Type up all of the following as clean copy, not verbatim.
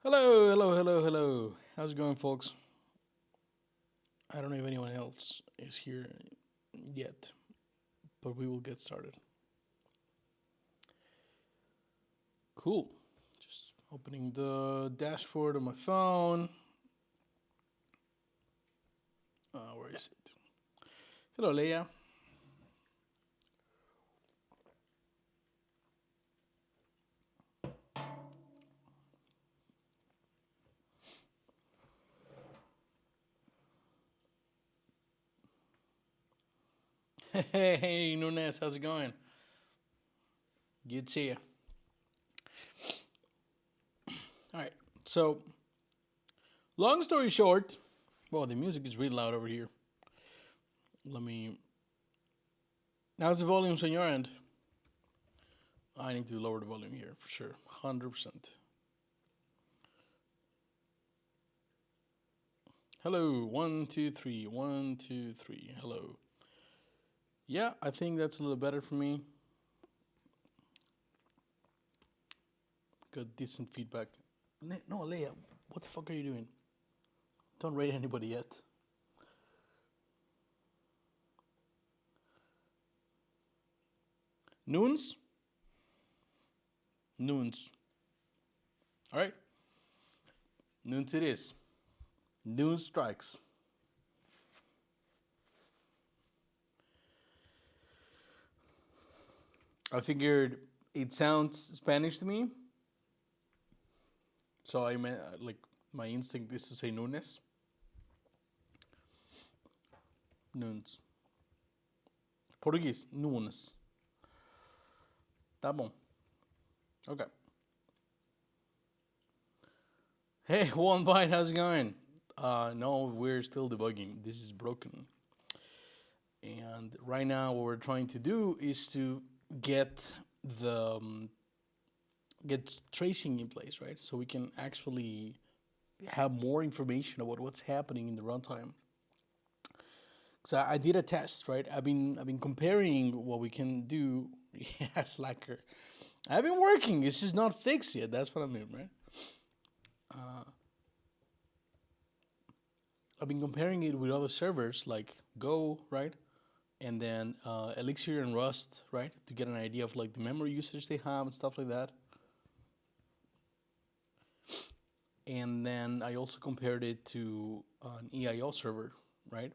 Hello, hello, hello, hello. How's it going, folks? I don't know if anyone else is here yet, but we will get started. Cool. Just opening the dashboard on my phone. Where is it? Hello, Leia. Hey, Nunes, how's it going? Good to see you. All right. So, long story short, well, the music is really loud over here. Let me. How's the volume on your end? I need to lower the volume here for sure. 100%. Hello, 1, 2, 3, 1, 2, 3. Hello. Yeah, I think that's a little better for me. Got decent feedback. No, Leia, what the fuck are you doing? Don't rate anybody yet. Noons? Noons. All right. Noons it is. Noon strikes. I figured it sounds Spanish to me. So I meant, like, my instinct is to say Nunes. Noons. Portuguese, Nunes. Tá bom. Okay. Hey, one bite, how's it going? No, we're still debugging. This is broken. And right now, what we're trying to do is to get the get tracing in place, right? So we can actually have more information about what's happening in the runtime. So I did a test, right? I've been comparing what we can do. Yeah, Slacker. I've been working. It's just not fixed yet. That's what I mean, right? I've been comparing it with other servers like Go, right? And then Elixir and Rust, right? To get an idea of like the memory usage they have and stuff like that. And then I also compared it to an EIO server, right?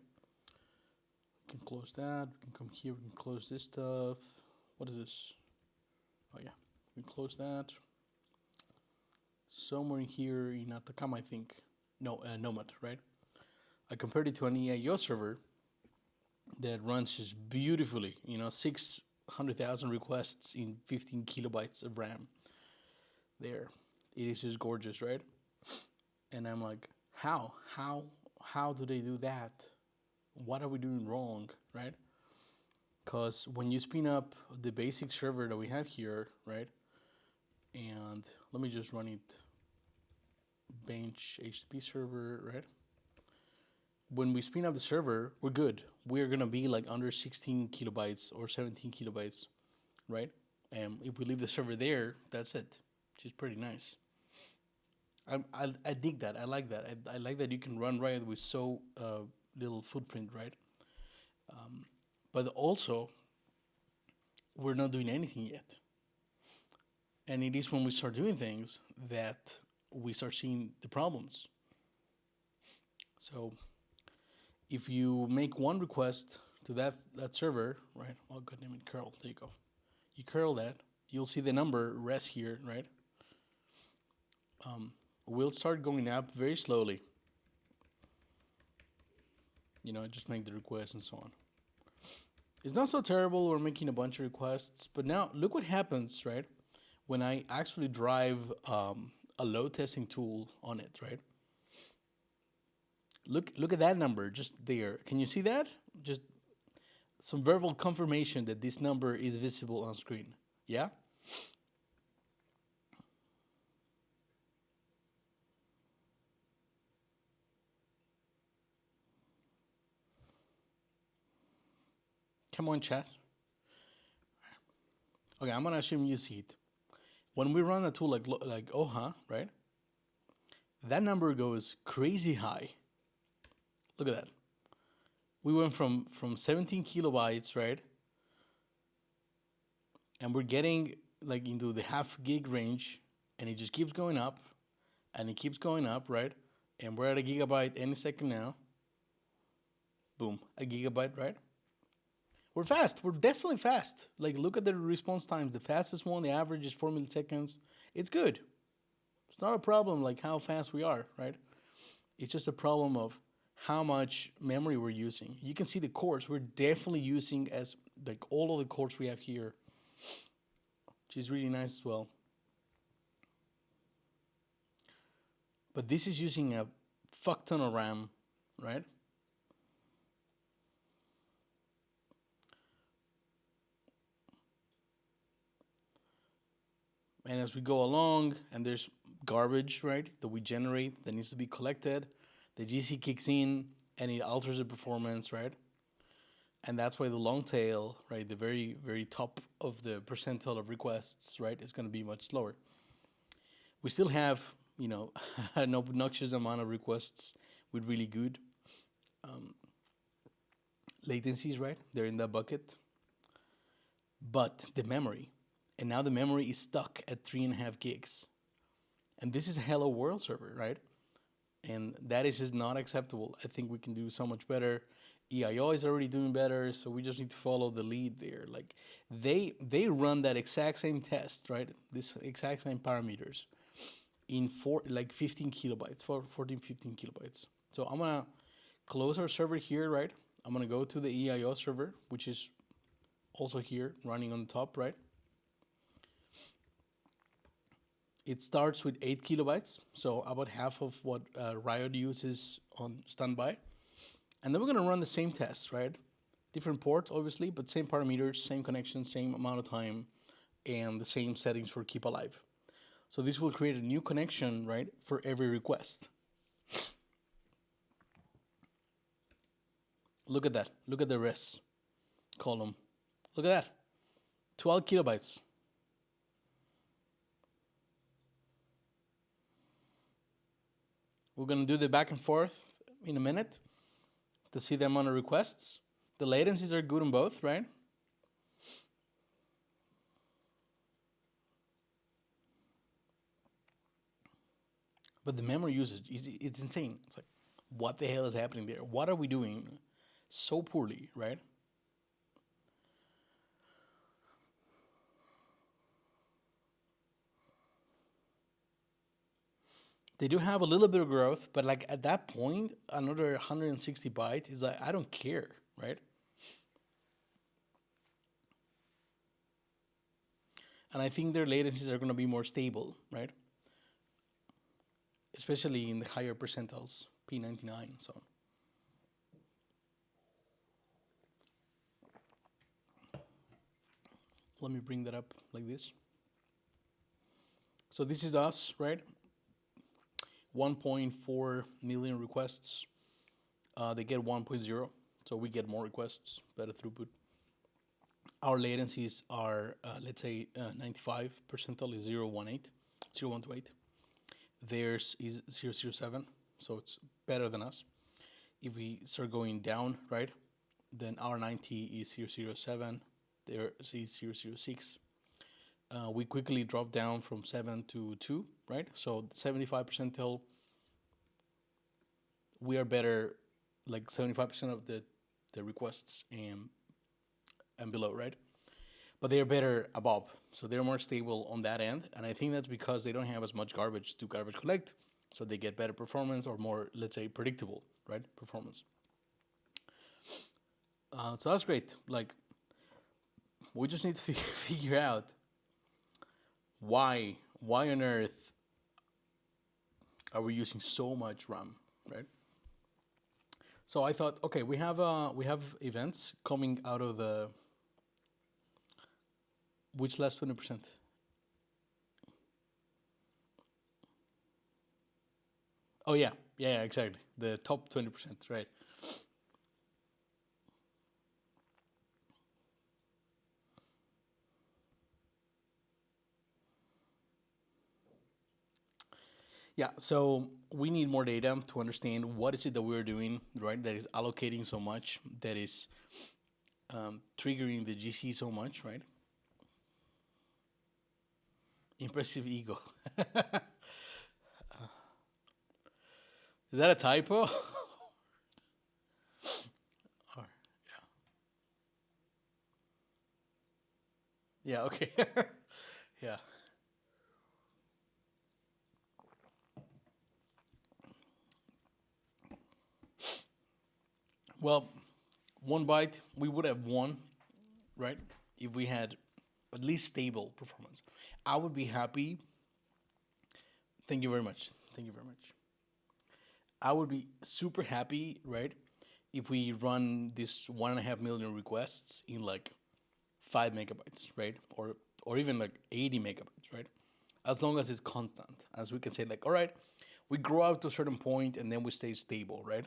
We can close that. We can come here. We can close this stuff. What is this? Oh yeah, we can close that. Somewhere in here in Atacama, I think. No, Nomad, right? I compared it to an EIO server that runs just beautifully. 600,000 requests in 15 kilobytes of RAM. There, it is just gorgeous, right? And I'm like, how do they do that? What are we doing wrong, right? Because when you spin up the basic server that we have here, right? And let me just run it bench HTTP server, right? When we spin up the server, we're good. We're gonna be like under 16 kilobytes or 17 kilobytes, right? And if we leave the server there, that's it, which is pretty nice. I dig that. I like that. I like that you can run Riot with so little footprint, right? But also, we're not doing anything yet. And it is when we start doing things that we start seeing the problems. So if you make one request to that server, right? Oh, goddamn it, curl. There you go. You curl that, you'll see the number rest here, right? Will start going up very slowly. Just make the request and so on. It's not so terrible. We're making a bunch of requests, but now look what happens, right? When I actually drive a load testing tool on it, right? Look at that number just there. Can you see that? Just some verbal confirmation that this number is visible on screen. Yeah? Come on, chat. Okay, I'm gonna assume you see it. When we run a tool like OHA, right? That number goes crazy high. Look at that. We went from 17 kilobytes, right? And we're getting like into the half gig range, and it just keeps going up, and it keeps going up, right? And we're at a gigabyte any second now. Boom, a gigabyte, right? We're fast. We're definitely fast. Like, look at the response times. The fastest one, the average is 4 milliseconds. It's good. It's not a problem like how fast we are, right? It's just a problem of how much memory we're using. You can see the cores. We're definitely using as like all of the cores we have here, which is really nice as well. But this is using a fuck ton of RAM, right? And as we go along, and there's garbage, right, that we generate that needs to be collected, the GC kicks in and it alters the performance, right? And that's why the long tail, right, the very, very top of the percentile of requests, right, is going to be much slower. We still have, an obnoxious amount of requests with really good latencies, right? They're in that bucket. But the memory, and now the memory is stuck at 3.5 gigs. And this is a Hello World server, right? And that is just not acceptable. I think we can do so much better. EIO is already doing better, so we just need to follow the lead there. Like they run that exact same test, right? This exact same parameters in 15 kilobytes, 14, 15 kilobytes. So I'm gonna close our server here, right? I'm gonna go to the EIO server, which is also here running on the top, right? It starts with 8 kilobytes, so about half of what Riot uses on standby. And then we're gonna run the same test, right? Different port, obviously, but same parameters, same connection, same amount of time, and the same settings for keep alive. So this will create a new connection, right, for every request. Look at that. Look at the res column. Look at that. 12 kilobytes. We're gonna do the back and forth in a minute to see the amount of requests. The latencies are good on both, right? But the memory usage it's insane. It's like, what the hell is happening there? What are we doing so poorly, right? They do have a little bit of growth, but like at that point, another 160 bytes is like, I don't care, right? And I think their latencies are going to be more stable, right? Especially in the higher percentiles, P99, so. Let me bring that up like this. So this is us, right? 1.4 million requests. They get 1.0, so we get more requests, better throughput. Our latencies are, let's say, 95 percentile is 0.18, 0.128. Theirs is 0.07, so it's better than us. If we start going down, right, then our 90 is 0.07, theirs is 0.06. We quickly drop down from 7 to 2, right? So 75 percentile, we are better, like 75% of the requests and below, right? But they're better above, so they're more stable on that end. And I think that's because they don't have as much garbage to garbage collect, so they get better performance or more, let's say, predictable, right, performance. So that's great. Like, we just need to figure out why on earth are we using so much RAM, right? So I thought, okay, we have events coming out of the which last 20%. Oh yeah, exactly. The top 20%, right? Yeah, so we need more data to understand what is it that we're doing, right? That is allocating so much, that is triggering the GC so much, right? Impressive ego. Is that a typo? Or- yeah, okay. Yeah. Well, one byte, we would have won, right? If we had at least stable performance. I would be happy. Thank you very much. Thank you very much. I would be super happy, right, if we run this 1.5 million requests in like 5 megabytes, right, or even like 80 megabytes, right? As long as it's constant, as we can say, like, all right, we grow out to a certain point and then we stay stable, right?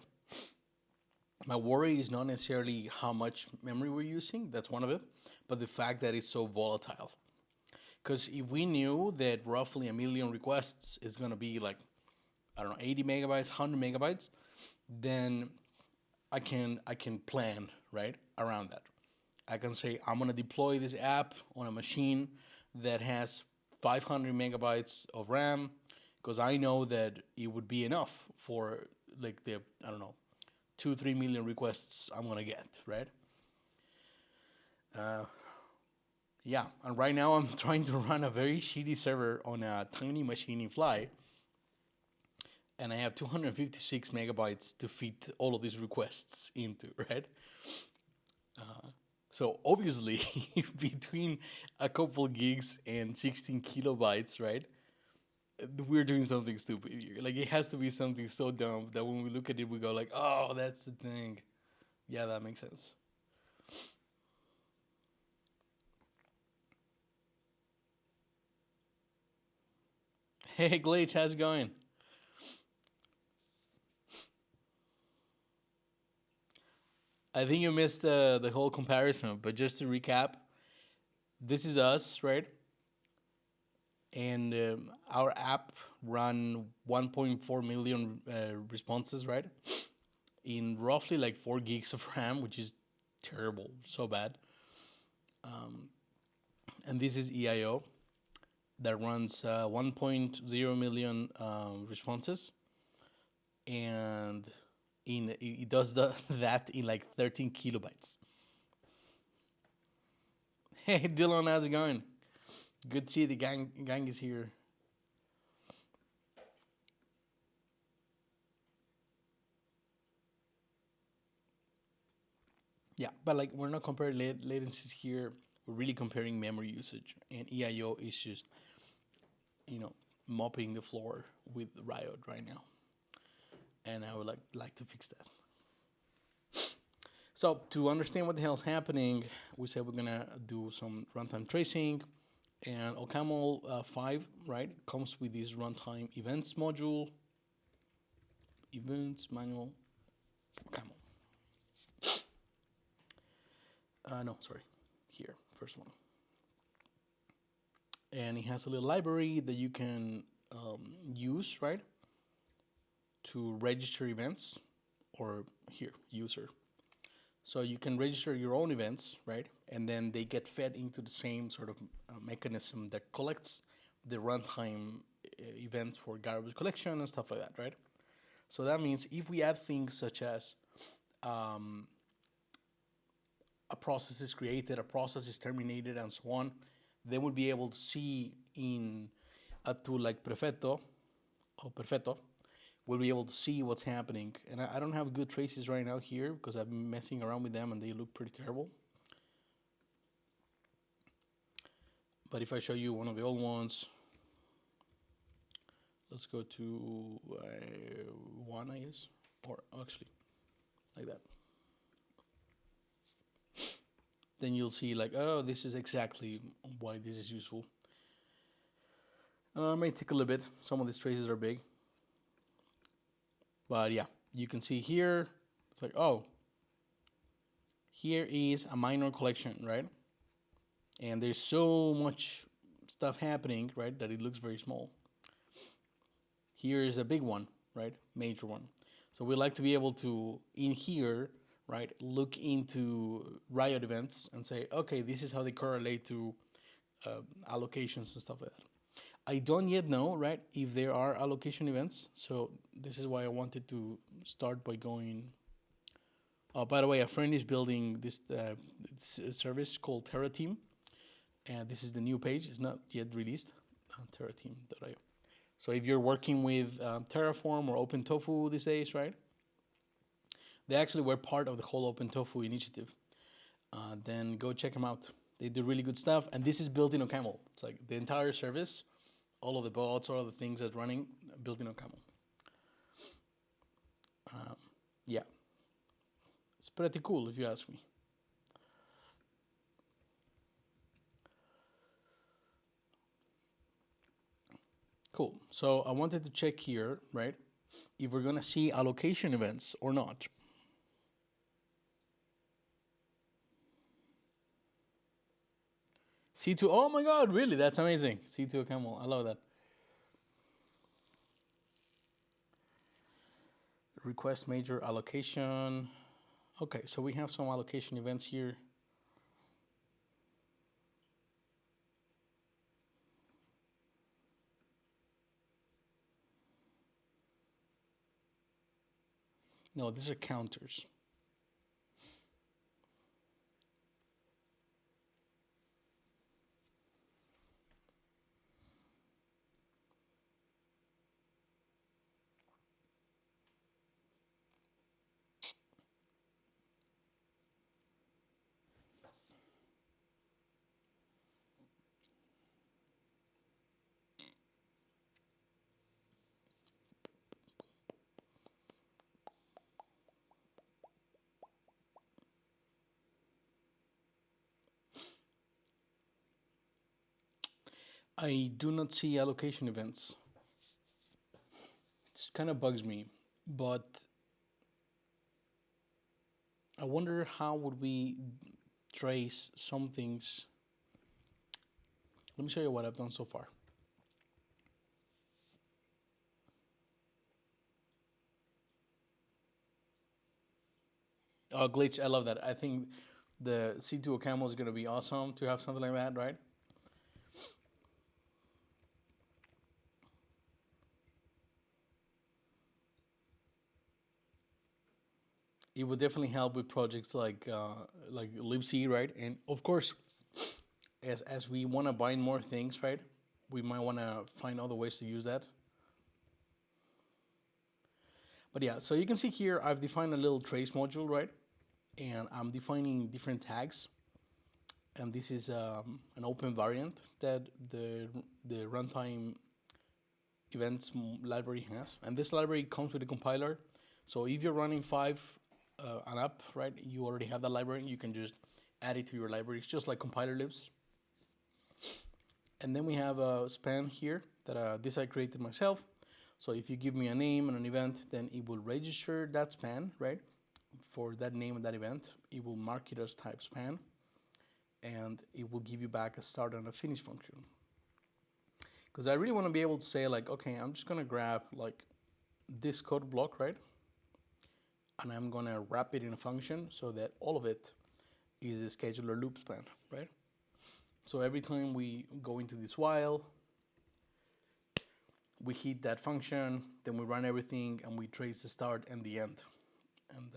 My worry is not necessarily how much memory we're using. That's one of it, but the fact that it's so volatile. Because if we knew that roughly a million requests is gonna be like, I don't know, 80 megabytes, 100 megabytes, then I can plan right around that. I can say I'm gonna deploy this app on a machine that has 500 megabytes of RAM because I know that it would be enough for like the, I don't know, 2 3 million requests I'm gonna get, right? Uh, yeah, and right now I'm trying to run a very shitty server on a tiny machine in Fly, and I have 256 megabytes to fit all of these requests into, right? So obviously, between a couple gigs and 16 kilobytes, right? We're doing something stupid here. Like it has to be something so dumb that when we look at it, we go like, "Oh, that's the thing." Yeah, that makes sense. Hey, Glitch, how's it going? I think you missed the whole comparison, but just to recap, this is us, right? And our app run 1.4 million responses, right? In roughly like 4 gigs of RAM, which is terrible, so bad. And this is EIO that runs 1.0 million responses, and it does that in like 13 kilobytes. Hey Dylan, how's it going? Good to see the gang is here. Yeah, but like we're not comparing latencies here. We're really comparing memory usage, and EIO is just you know mopping the floor with Riot right now, and I would like to fix that. So to understand what the hell's happening, we said we're gonna do some runtime tracing, and ocaml 5 right comes with this runtime events module, events manual ocaml. No, sorry, here first one, and it has a little library that you can use right to register events, or here user. So you can register your own events, right? And then they get fed into the same sort of mechanism that collects the runtime events for garbage collection and stuff like that, right? So that means if we add things such as um, a process is created, a process is terminated, and so on, then we'll be able to see in a tool like Perfetto or Perfetto, we'll be able to see what's happening. And I don't have good traces right now here because I've been messing around with them and they look pretty terrible. But if I show you one of the old ones, let's go to one, I guess, or actually like that. Then you'll see like, oh, this is exactly why this is useful. It may take a little bit. Some of these traces are big. But yeah, you can see here, it's like, oh, here is a minor collection, right? And there's so much stuff happening, right, that it looks very small. Here is a big one, right? Major one. So we like to be able to, in here, right, look into riot events and say, okay, this is how they correlate to allocations and stuff like that. I don't yet know, right, if there are allocation events. So this is why I wanted to start by going. Oh, by the way, a friend is building this service called TerraTeam, and this is the new page. It's not yet released. TerraTeam.io. So if you're working with Terraform or OpenTofu these days, right? They actually were part of the whole OpenTofu initiative. Then go check them out. They do really good stuff, and this is built in ocaml. It's like the entire service, all of the bots, all of the things that's running, built in ocaml. Yeah, it's pretty cool if you ask me. Cool. So I wanted to check here, right, if we're gonna see allocation events or not. C2, oh my God, really? That's amazing. C2 ocaml, I love that. Request major allocation. Okay, so we have some allocation events here. No, these are counters. I do not see allocation events. It kind of bugs me, but I wonder how would we trace some things. Let me show you what I've done so far. Oh, glitch, I love that. I think the C2 ocaml is going to be awesome to have something like that, right? It would definitely help with projects like libc, right? And of course, as we want to bind more things, right, we might want to find other ways to use that. But yeah, so you can see here I've defined a little trace module, right? And I'm defining different tags. And this is an open variant that the runtime events library has. And this library comes with a compiler. So if you're running 5 and up, right, you already have that library. You can just add it to your library. It's just like compiler libs. And then we have a span here that this I created myself. So if you give me a name and an event, then it will register that span, right? For that name and that event, it will mark it as type span, and it will give you back a start and a finish function. Because I really want to be able to say like, okay, I'm just gonna grab like this code block, right? And I'm gonna wrap it in a function so that all of it is the scheduler loop span, right? So every time we go into this while, we hit that function, then we run everything, and we trace the start and the end. And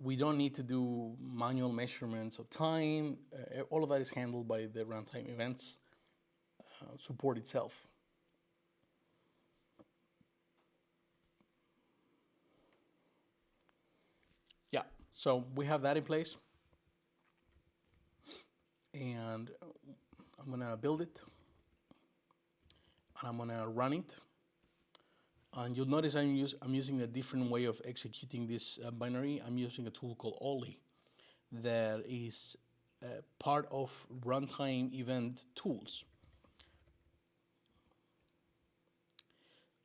we don't need to do manual measurements of time. All of that is handled by the runtime events support itself. Yeah, so we have that in place. And I'm gonna build it. And I'm gonna run it. And you'll notice I'm using a different way of executing this binary. I'm using a tool called Ollie that is part of runtime event tools.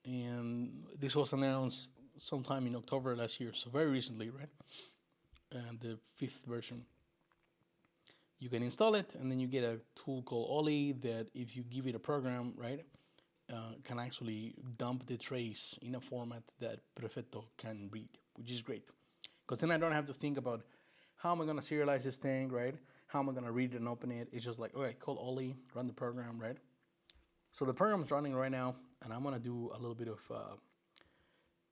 And this was announced sometime in October last year, so very recently, right? And the 5th version. You can install it, and then you get a tool called Ollie that if you give it a program, right, can actually dump the trace in a format that Perfetto can read, which is great. Because then I don't have to think about how am I going to serialize this thing, right? How am I going to read it and open it? It's just like, okay, call Oli, run the program, right? So the program's running right now, and I'm going to do a little bit of,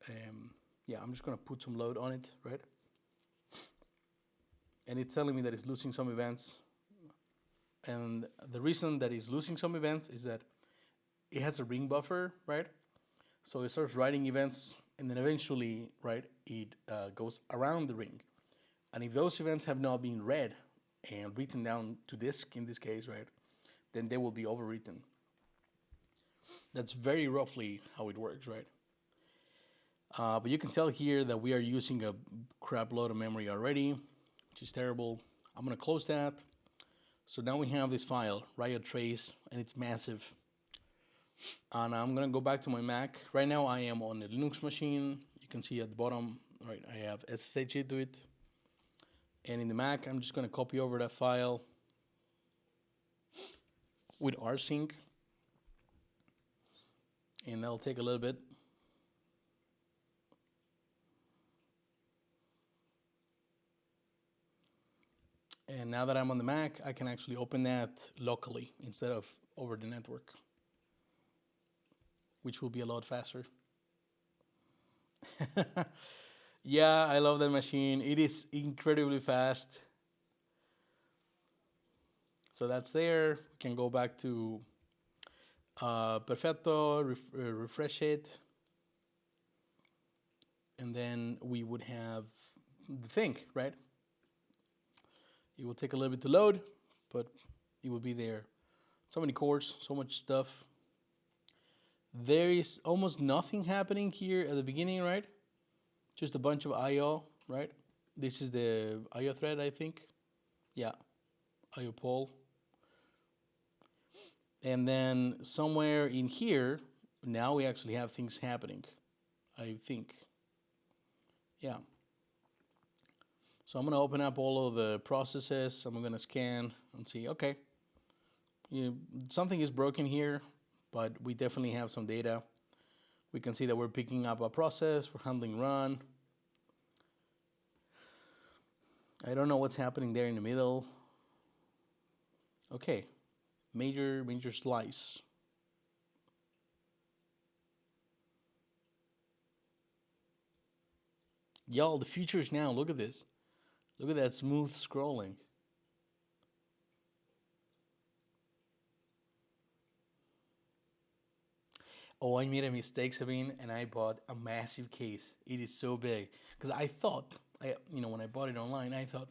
I'm just going to put some load on it, right? And it's telling me that it's losing some events. And the reason that it's losing some events is that it has a ring buffer, right? So it starts writing events, and then eventually, right, it goes around the ring. And if those events have not been read and written down to disk, in this case, right, then they will be overwritten. That's very roughly how it works, right? But you can tell here that we are using a crap load of memory already, which is terrible. I'm going to close that. So now we have this file, riot trace, and it's massive. And I'm going to go back to my Mac. Right now I am on a Linux machine. You can see at the bottom, right, I have SSH to it. And in the Mac, I'm just going to copy over that file with rsync. And that'll take a little bit. And now that I'm on the Mac, I can actually open that locally instead of over the network, which will be a lot faster. Yeah, I love that machine. It is incredibly fast. So that's there. We can go back to Perfetto, refresh it. And then we would have the thing, right? It will take a little bit to load, but it will be there. So many cores, so much stuff. There is almost nothing happening here at the beginning, right? Just a bunch of I/O, right? This is the I/O thread, I think. Yeah, I/O poll. And then somewhere in here, now we actually have things happening, I think. Yeah. So I'm going to open up all of the processes. I'm going to scan and see, okay, something is broken here, but we definitely have some data. We can see that we're picking up a process, we're handling run. I don't know what's happening there in the middle. Okay, major slice. Y'all, the future is now. Look at this. Look at that smooth scrolling. Oh, I made a mistake, Sabine, and I bought a massive case. It is so big. Because I thought, when I bought it online, I thought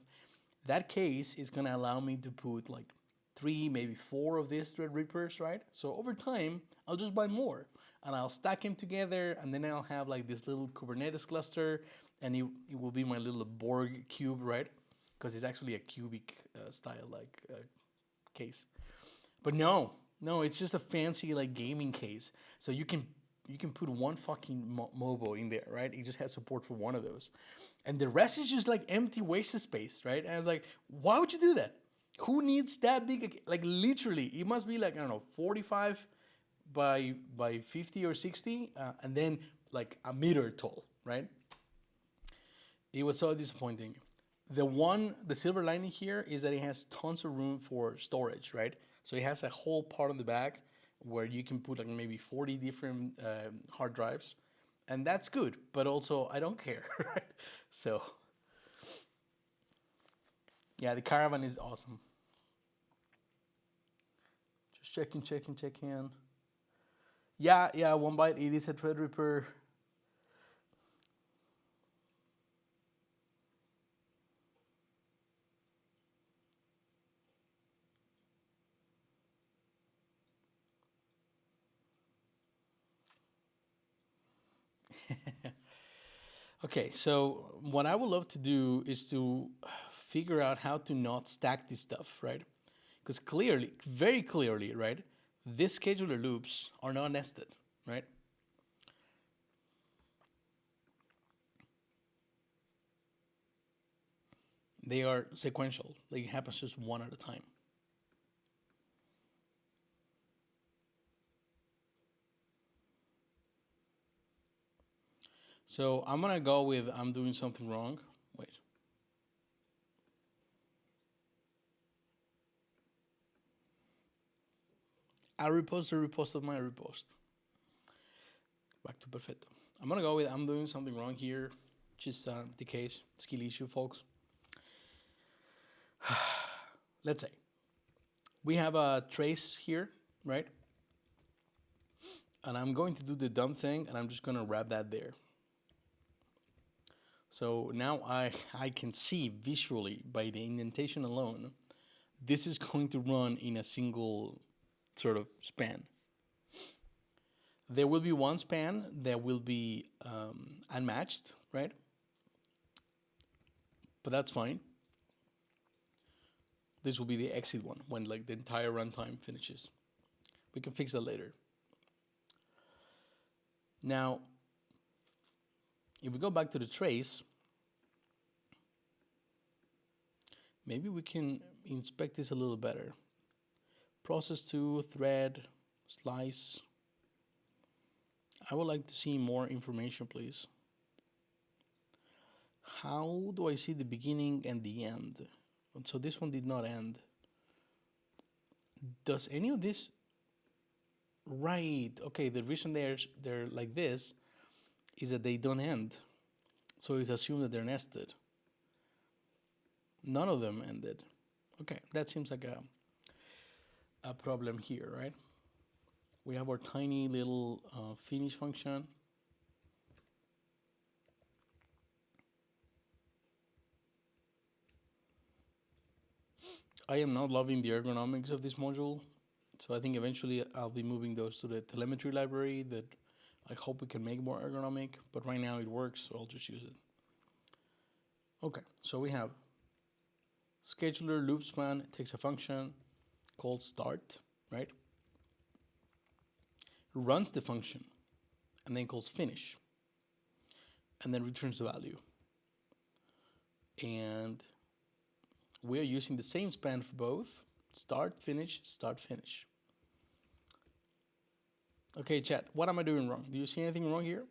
that case is going to allow me to put like 3, maybe 4 of these Threadrippers, right? So over time, I'll just buy more. And I'll stack them together, and then I'll have like this little Kubernetes cluster, and it will be my little Borg cube, right? Because it's actually a cubic style like case. But no, it's just a fancy like gaming case. So you can put one fucking Mobo in there, right? It just has support for one of those, and the rest is just like empty waste of space, right? And I was like, why would you do that? Who needs that big? Like literally, it must be like, I don't know, 45 by 50 or 60, and then like a meter tall, right? It was so disappointing. The silver lining here is that it has tons of room for storage, right? So it has a whole part on the back where you can put like maybe 40 different hard drives, and that's good. But also, I don't care, right? So yeah, the Caravan is awesome. Just checking. Yeah, 1 byte. It is a Threadripper. Okay, so what I would love to do is to figure out how to not stack this stuff, right? Because clearly, very clearly, right, these scheduler loops are not nested, right? They are sequential. Like it happens just one at a time. So I'm gonna go with I'm doing something wrong. Wait. I reposted my repost. Back to perfecto. I'm gonna go with I'm doing something wrong here. Just the case, skill issue, folks. Let's say we have a trace here, right? And I'm going to do the dumb thing, and I'm just gonna wrap that there. So now I can see visually by the indentation alone, this is going to run in a single sort of span. There will be one span that will be unmatched, right? But that's fine. This will be the exit one when like the entire runtime finishes. We can fix that later. Now, if we go back to the trace, maybe we can inspect this a little better. Process to thread, slice. I would like to see more information, please. How do I see the beginning and the end? So this one did not end. Does any of this? Right. Okay. The reason they're like this is that they don't end. So it's assumed that they're nested. None of them ended. Okay, that seems like a problem here, right? We have our tiny little finish function. I am not loving the ergonomics of this module, so I think eventually I'll be moving those to the telemetry library that I hope we can make more ergonomic, but right now it works, so I'll just use it. Okay, so we have scheduler loop span takes a function called start, right? Runs the function and then calls finish and then returns the value. And we are using the same span for both start, finish, start, finish. Okay, chat, what am I doing wrong? Do you see anything wrong here?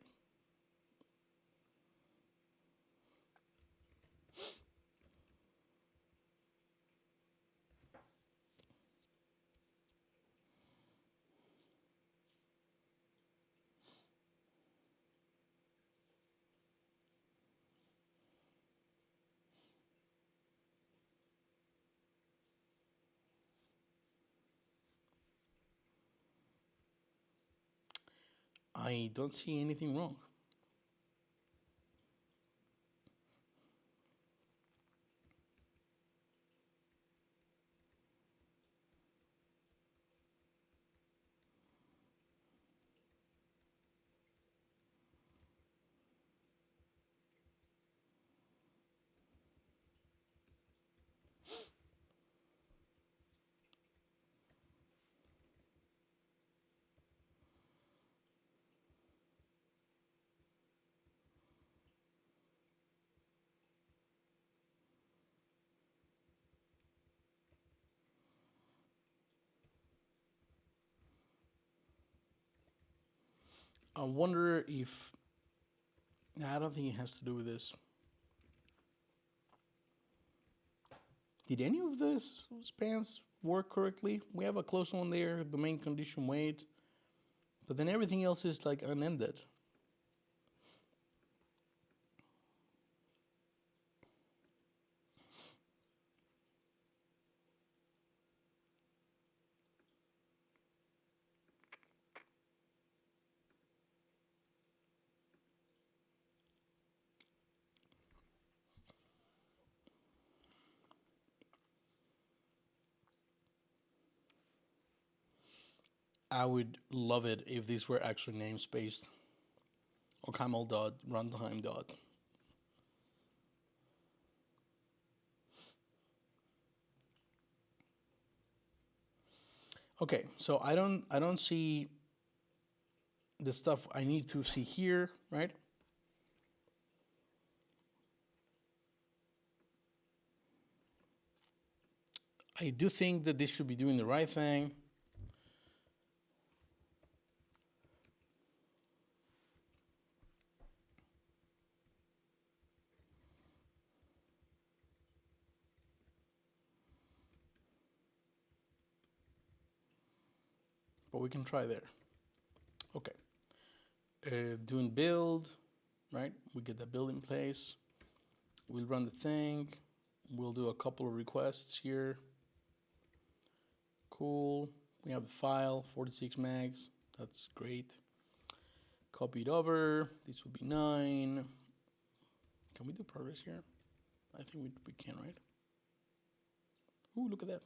I don't see anything wrong. I wonder if, I don't think it has to do with this. Did any of these spans work correctly? We have a close one there, the main condition wait, but then everything else is like unended. I would love it if these were actually namespaced. Ocaml dot runtime dot. Okay, so I don't see the stuff I need to see here, right? I do think that this should be doing the right thing. but we can try there. Okay. Doing build, right? We get the build in place. We'll run the thing. We'll do a couple of requests here. Cool. We have the file, 46 megs. That's great. Copy it over. This will be 9. Can we do progress here? I think we can, right? Ooh, look at that.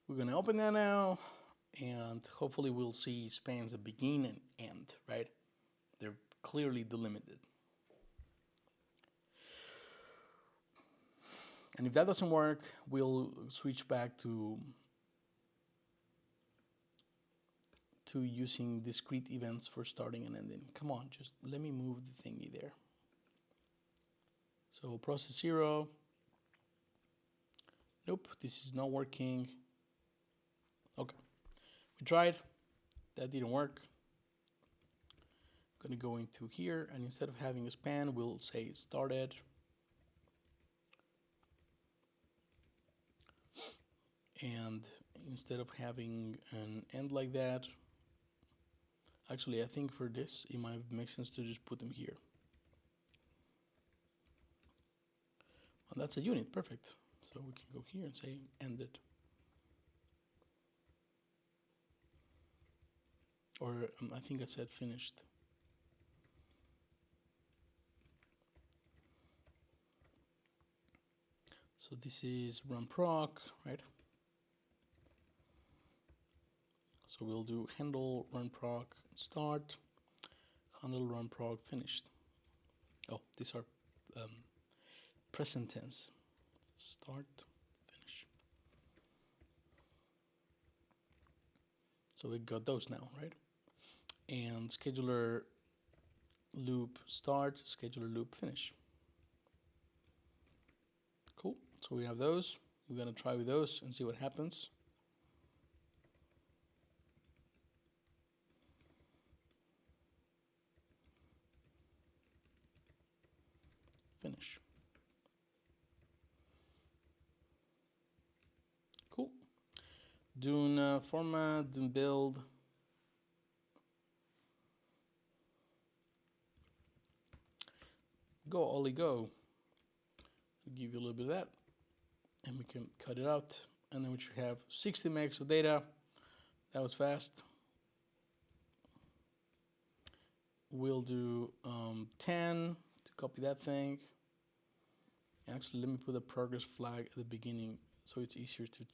We're going to open that now, and hopefully we'll see spans that begin and end, right? They're clearly delimited. And if that doesn't work, we'll switch back to using discrete events for starting and ending. Come on, just let me move the thingy there. So process 0. Nope, this is not working. Okay, we tried. That didn't work. I'm gonna go into here, and instead of having a span, we'll say started. And instead of having an end like that, actually, I think for this, it might make sense to just put them here. Well, that's a unit, perfect. So we can go here and say ended. Or I think I said finished. So this is run proc, right? So we'll do handle run proc start, handle run proc finished. Oh, these are present tense. Start, finish. So we got those now, right? And scheduler loop start, scheduler loop finish. Cool. So we have those. We're gonna try with those and see what happens. Finish. Cool. Doing format, doing build. Go Ollie go. I'll give you a little bit of that, and we can cut it out, and then we should have 60 megs of data. That was fast. We'll do 10 to copy that thing. Actually, let me put a progress flag at the beginning so it's easier to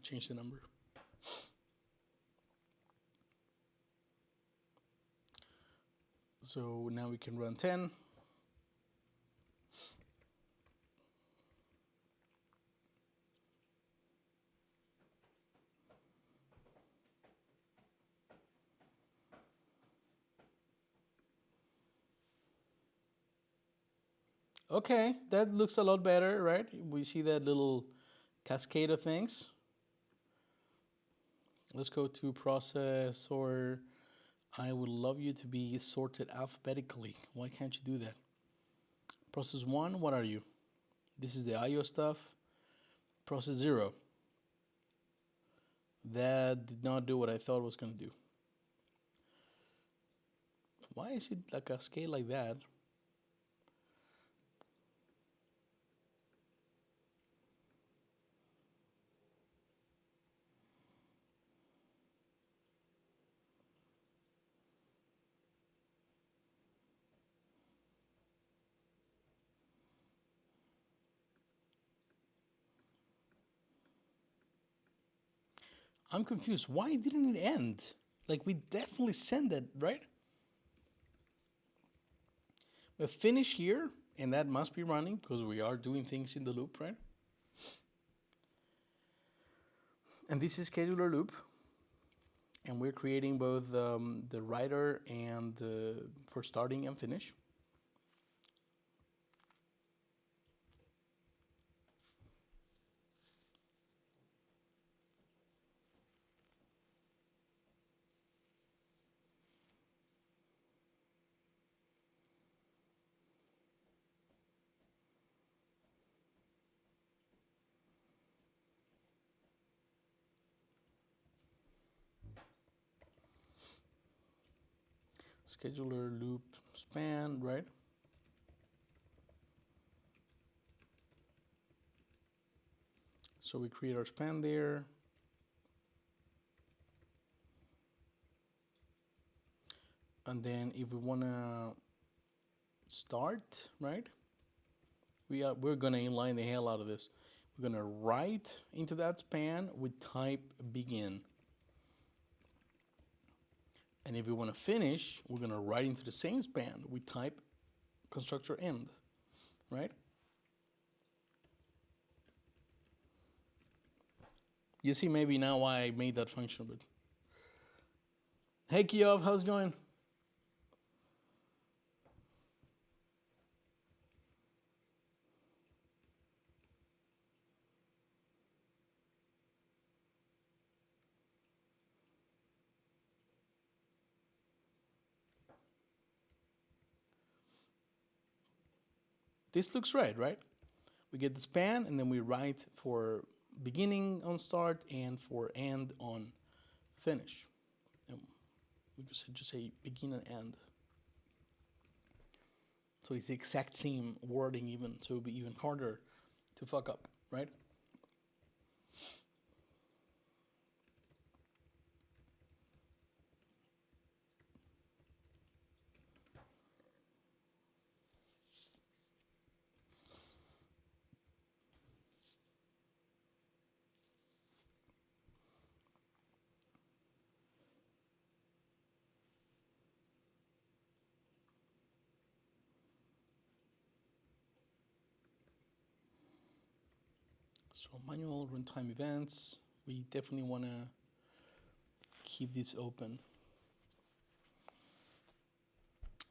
change the number. So now we can run 10. Okay, that looks a lot better, right? We see that little cascade of things. Let's go to process, or I would love you to be sorted alphabetically. Why can't you do that? Process 1, what are you? This is the IO stuff. Process 0. That did not do what I thought it was going to do. Why is it like a scale like that? I'm confused. Why didn't it end? Like, we definitely sent that, right? We finish here, and that must be running because we are doing things in the loop, right? And this is scheduler loop, and we're creating both the writer and for starting and finish. scheduler loop span, right? So we create our span there. And then if we want to start, right? We're gonna inline the hell out of this. We're gonna write into that span with type begin. And if we want to finish, we're gonna write into the same span with type constructor end, right? You see maybe now why I made that function, but hey Kiyov, how's it going? This looks right? We get the span and then we write for beginning on start and for end on finish. And we could just say begin and end. So it's the exact same wording even, so it'll be even harder to fuck up, right? So manual runtime events, we definitely want to keep this open.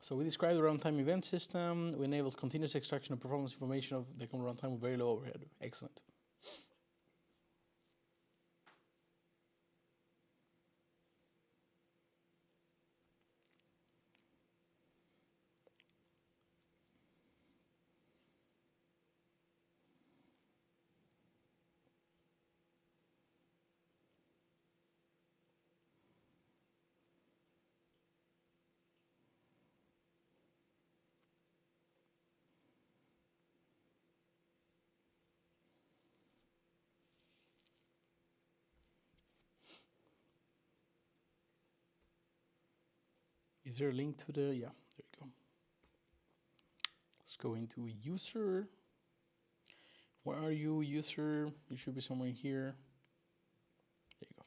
So we describe the runtime event system, which enables continuous extraction of performance information of the runtime with very low overhead. Excellent. Is there a link to the, yeah, there you go. Let's go into user. Where are you, user? You should be somewhere here. There you go.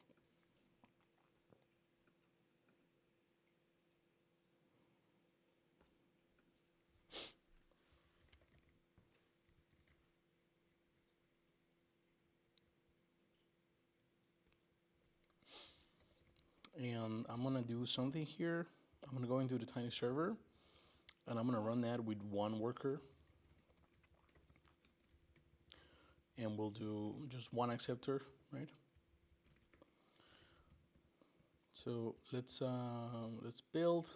And I'm gonna do something here. I'm gonna go into the tiny server and I'm gonna run that with one worker. And we'll do just one acceptor, right? So let's build.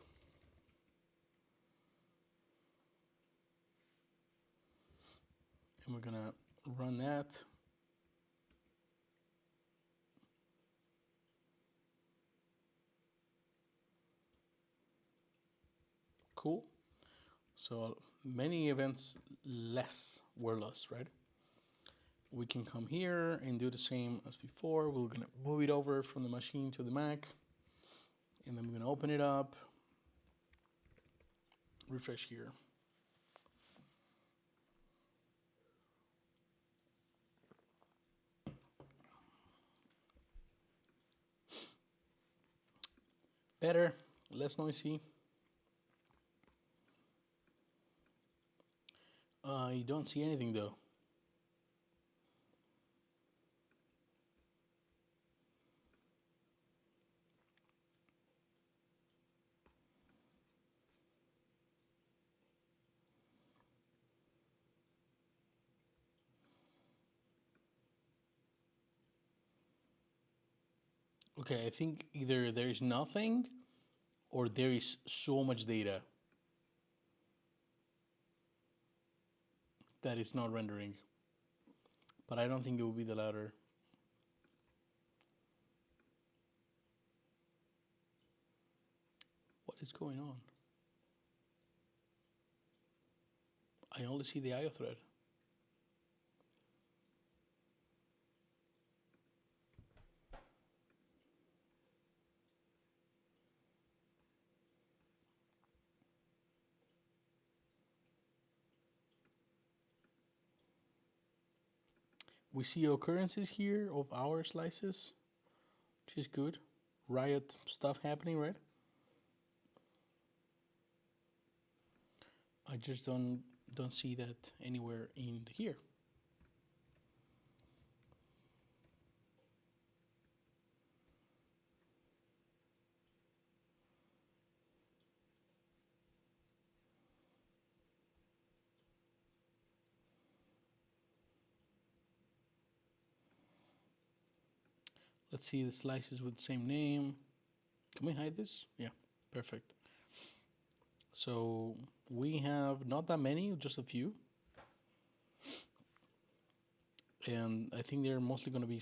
And we're gonna run that. Cool. So many events less were lost, right? We can come here and do the same as before. We're gonna move it over from the machine to the Mac. And then we're gonna open it up. Refresh here. Better, less noisy. You don't see anything though. Okay, I think either there is nothing or there is so much data that is not rendering. But I don't think it will be the latter. What is going on? I only see the IO thread. We see occurrences here of our slices, which is good. Riot stuff happening, right? I just don't see that anywhere in here. Let's see the slices with the same name. Can we hide this? Yeah, perfect. So we have not that many, just a few. And I think they're mostly going to be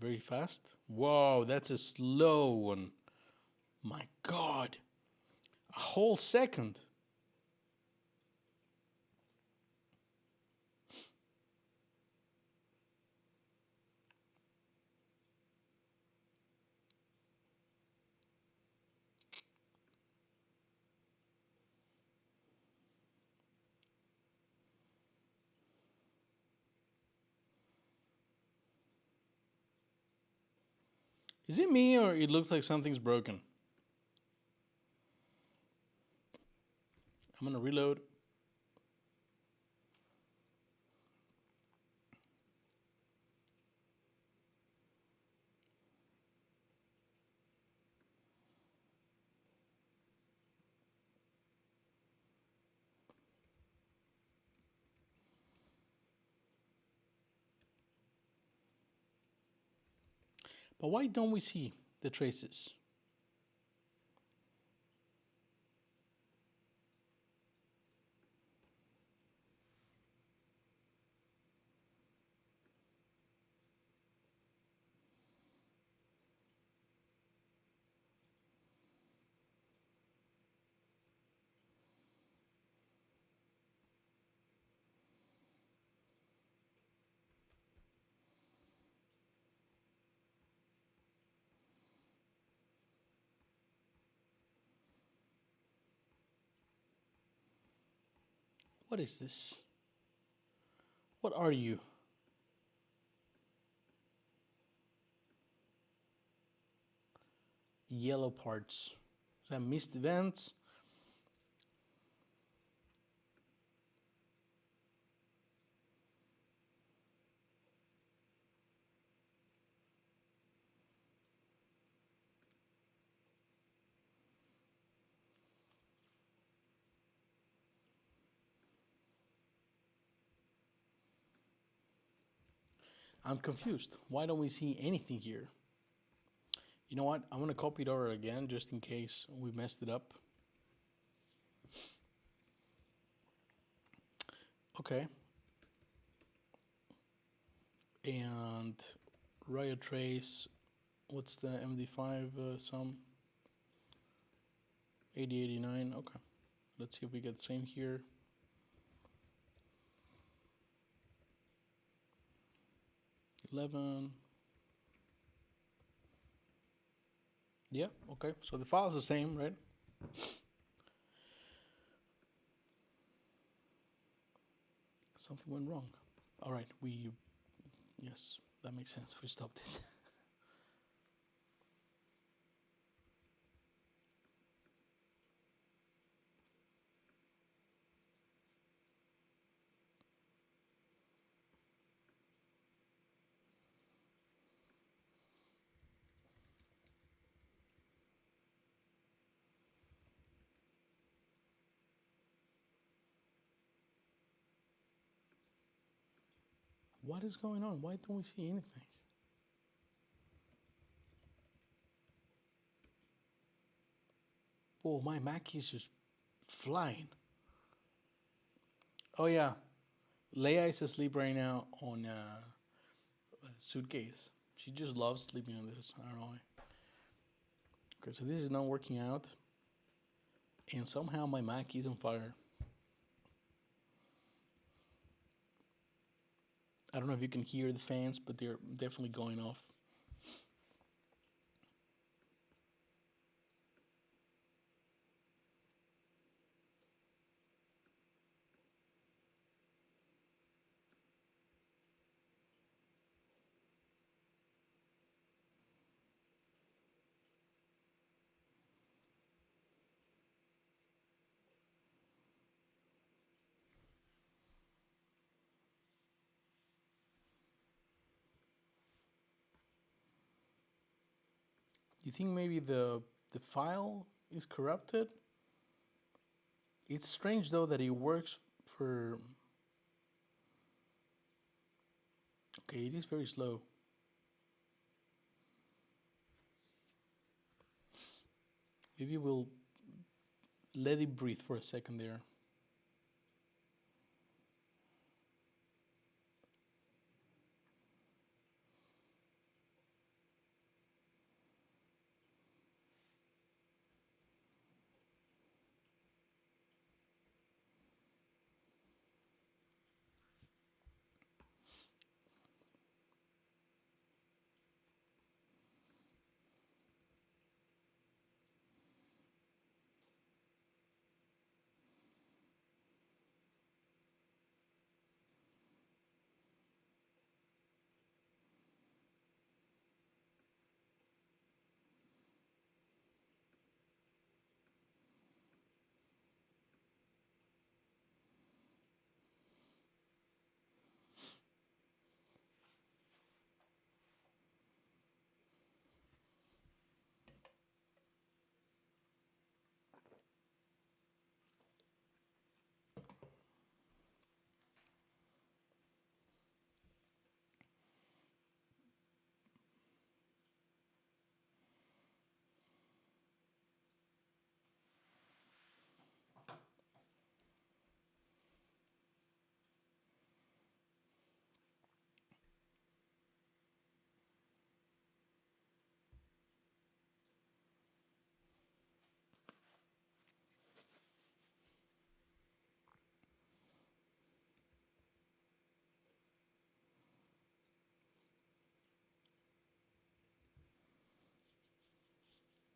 very fast. Whoa, that's a slow one. My God. A whole second. Is it me or it looks like something's broken? I'm going to reload. But why don't we see the traces? What is this? What are you? Yellow parts. Is that missed events? I'm confused. Why don't we see anything here? You know what? I'm going to copy it over again just in case we messed it up. Okay. And riot trace. What's the MD5 sum? 8089. Okay. Let's see if we get the same here. $11. Yeah, okay. So the file is the same, right? Something went wrong. All right, yes, that makes sense. We stopped it. What is going on? Why don't we see anything? Oh, my Mac is just flying. Oh yeah, Leia is asleep right now on a suitcase. She just loves sleeping on this. I don't know why. Okay, so this is not working out, and somehow my Mac is on fire. I don't know if you can hear the fans, but they're definitely going off. Do you think maybe the file is corrupted? It's strange though that it works for. Okay, it is very slow. Maybe we'll let it breathe for a second there.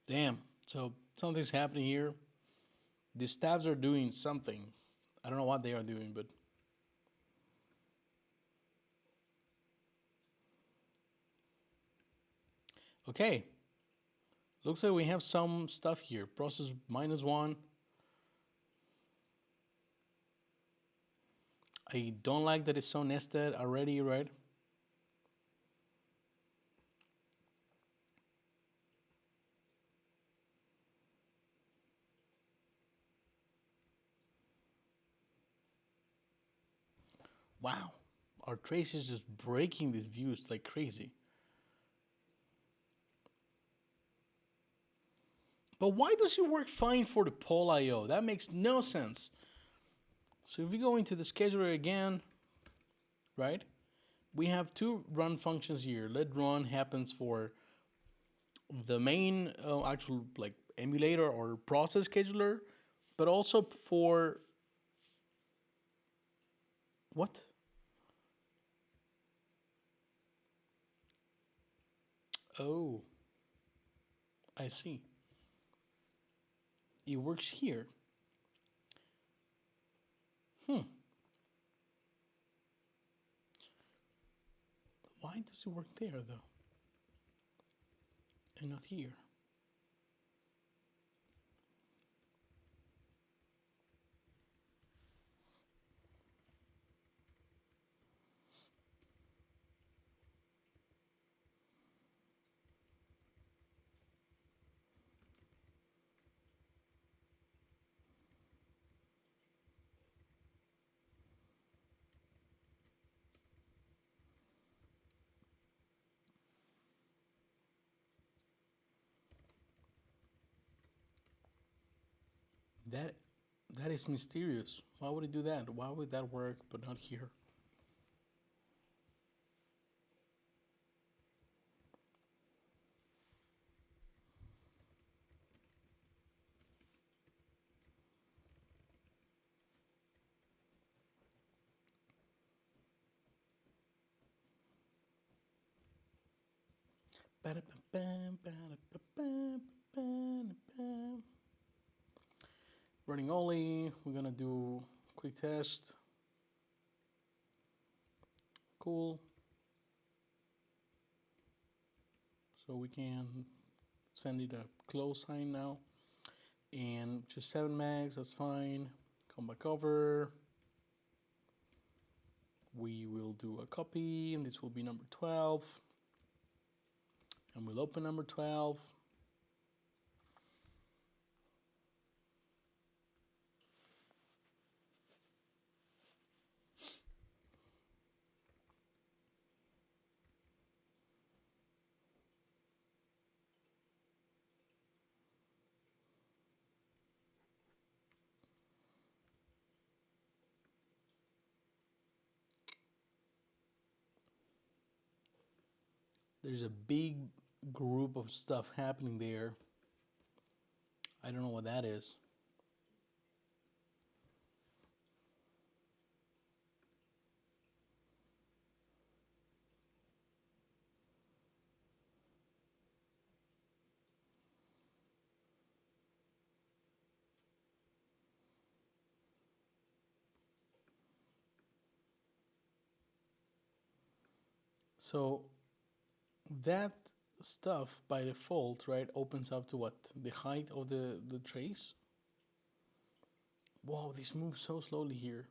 Damn. So something's happening here. These tabs are doing something. I don't know what they are doing, but okay. Looks like we have some stuff here. Process -1. I don't like that it's so nested already, right? Wow. Our trace is just breaking these views like crazy. But why does it work fine for the poll IO? That makes no sense. So if we go into the scheduler again, right? We have two run functions here. Let run happens for the main actual like emulator or process scheduler, but also for what? Oh, I see. It works here. Hmm. Why does it work there though? And not here? That that is mysterious. Why would it do that? Why would that work but not here? Running only. We're gonna do quick test. Cool. So we can send it a close sign now. And just 7 mags, that's fine. Come back over. We will do a copy, and this will be number 12. And we'll open number 12. There's a big group of stuff happening there. I don't know what that is. So that stuff by default, right, opens up to what? The height of the trace? Whoa, this moves so slowly here.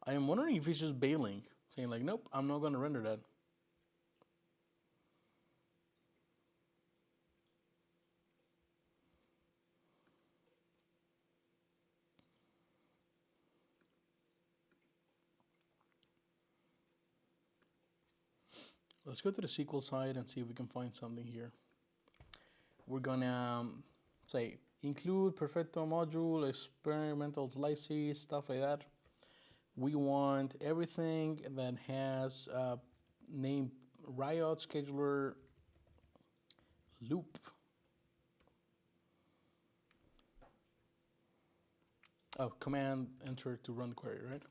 I am wondering if it's just bailing, saying like, nope, I'm not going to render that. Let's go to the SQL side and see if we can find something here. We're gonna say include perfecto module, experimental slices, stuff like that. We want everything that has name riot scheduler loop. Oh, command enter to run the query, right?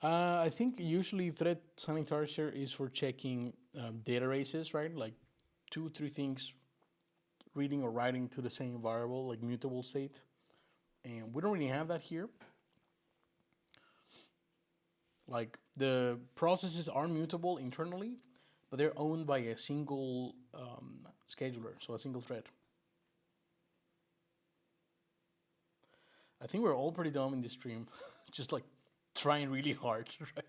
I think usually thread sanitizer is for checking data races, right? Like 2-3 things reading or writing to the same variable, like mutable state. And we don't really have that here. Like the processes are mutable internally, but they're owned by a single scheduler, so a single thread. I think we're all pretty dumb in this stream, just like trying really hard, right?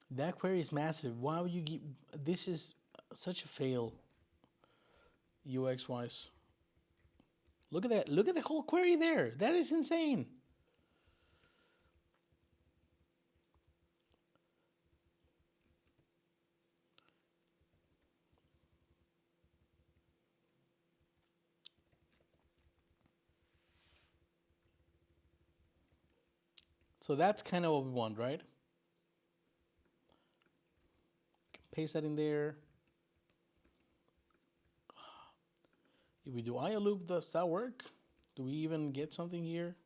That query is massive. Why would you give? This is such a fail, UX wise. Look at that. Look at the whole query there. That is insane. So that's kind of what we want, right? Paste that in there. If we do IO loop, does that work? Do we even get something here?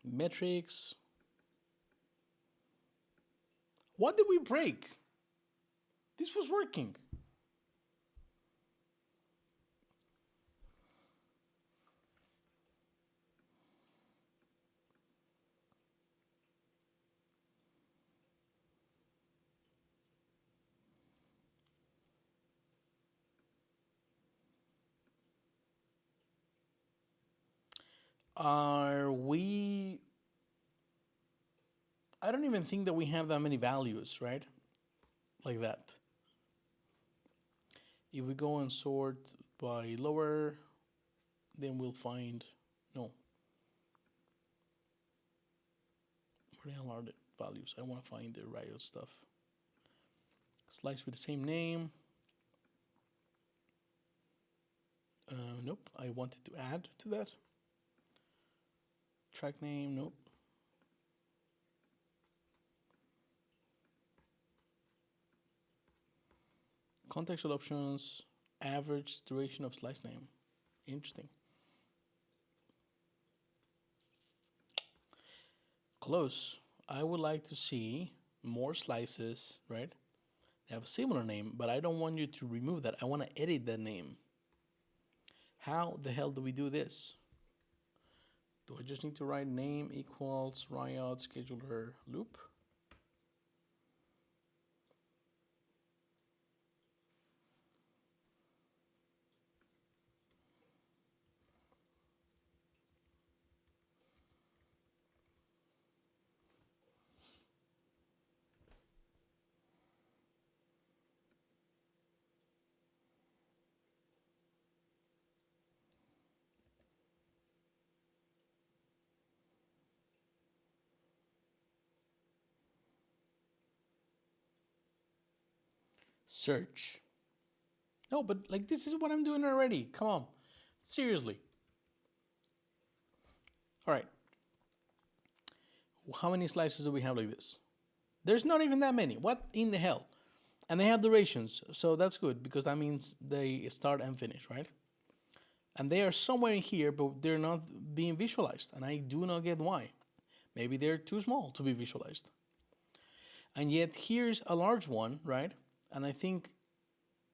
Metrics. What did we break? This was working. Are we... I don't even think that we have that many values, right? Like that. If we go and sort by lower, then we'll find... No. Where the hell are the values? I want to find the riot stuff. Slice with the same name. Nope, I wanted to add to that. Track name, nope. Contextual options, average duration of slice name. Interesting. Close. I would like to see more slices, right? They have a similar name, but I don't want you to remove that. I want to edit that name. How the hell do we do this? Do I just need to write name equals Riot scheduler loop? Search. No, but like this is what I'm doing already. Come on. Seriously. All right. How many slices do we have like this? There's not even that many. What in the hell? And they have durations, so that's good because that means they start and finish, right? And they are somewhere in here, but they're not being visualized, and I do not get why. Maybe they're too small to be visualized. And yet here's a large one, right? And I think,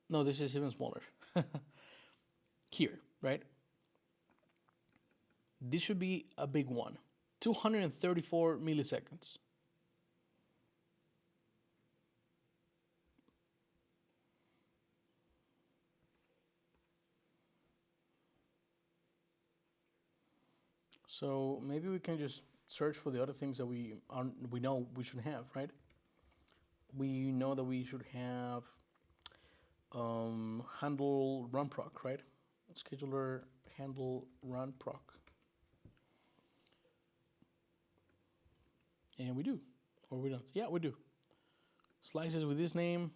no, this is even smaller. Here, right? This should be a big one. 234 milliseconds. So maybe we can just search for the other things that we know we should have, right? We know that we should have handle run proc, right? Scheduler handle run proc. And we do, or we don't. Yeah, we do. Slices with this name,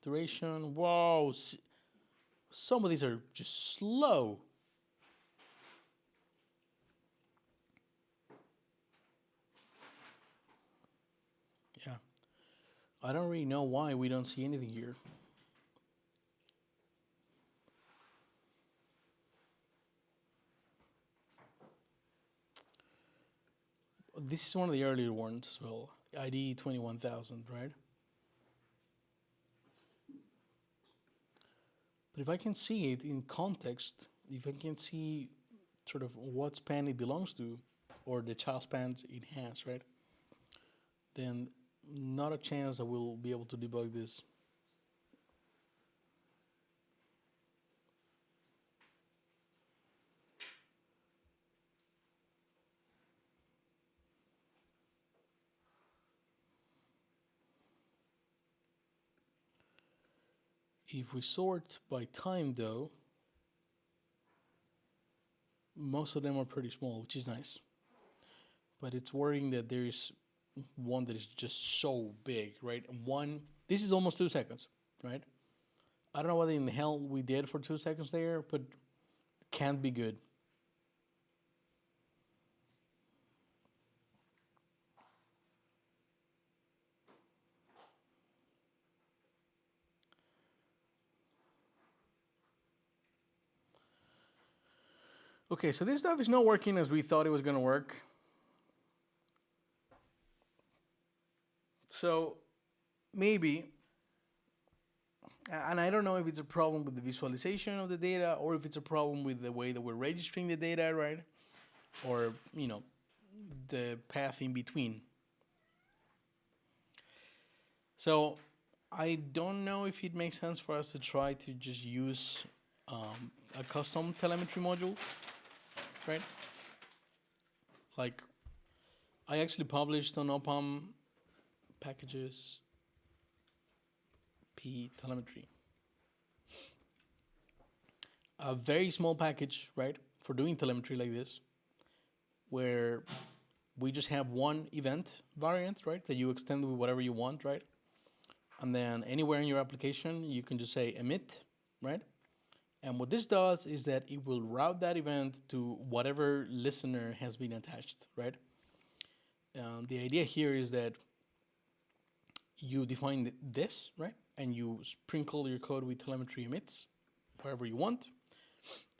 duration. Whoa, some of these are just slow. Yeah, I don't really know why we don't see anything here. This is one of the earlier ones as well. ID 21,000, right? But if I can see it in context, if I can see sort of what span it belongs to, or the child spans it has, right? Then not a chance that we'll be able to debug this. If we sort by time, though, most of them are pretty small, which is nice. But it's worrying that there is one that is just so big, right? This is almost 2 seconds, right? I don't know what in the hell we did for 2 seconds there, but it can't be good. Okay, so this stuff is not working as we thought it was going to work. So maybe, and I don't know if it's a problem with the visualization of the data or if it's a problem with the way that we're registering the data, right? Or, the path in between. So I don't know if it makes sense for us to try to just use a custom telemetry module, right? Like, I actually published on OPAM packages P telemetry. A very small package, right, for doing telemetry like this, where we just have one event variant, right, that you extend with whatever you want, right? And then anywhere in your application, you can just say emit, right? And what this does is that it will route that event to whatever listener has been attached, right? The idea here is that you define this, right? And you sprinkle your code with telemetry emits wherever you want.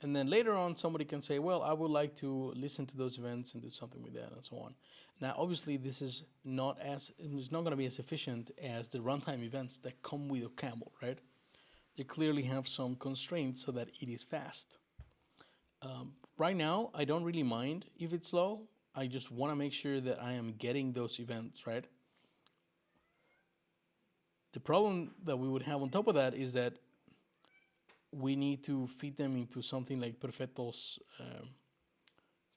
And then later on, somebody can say, well, I would like to listen to those events and do something with that and so on. Now, obviously, this is it's not going to be as efficient as the runtime events that come with ocaml, right? They clearly have some constraints so that it is fast. Right now, I don't really mind if it's slow. I just want to make sure that I am getting those events, right? The problem that we would have on top of that is that we need to feed them into something like Perfetto's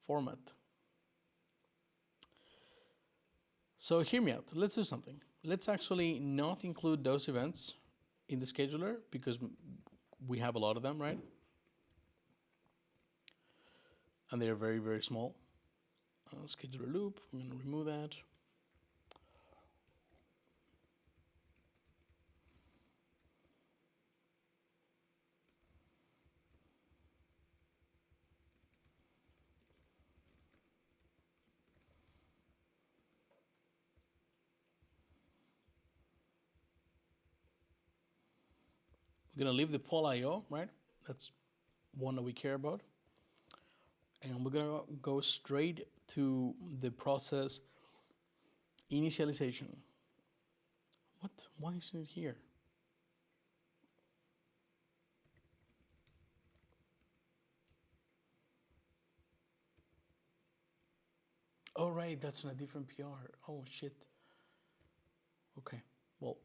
format. So hear me out. Let's do something. Let's actually not include those events in the scheduler because we have a lot of them, right? And they're very, very small. Scheduler loop, I'm going to remove that. We're going to leave the poll IO, right? That's one that we care about. And we're going to go straight to the process initialization. What? Why isn't it here? Oh, right, that's in a different PR. Oh, shit. Okay, well,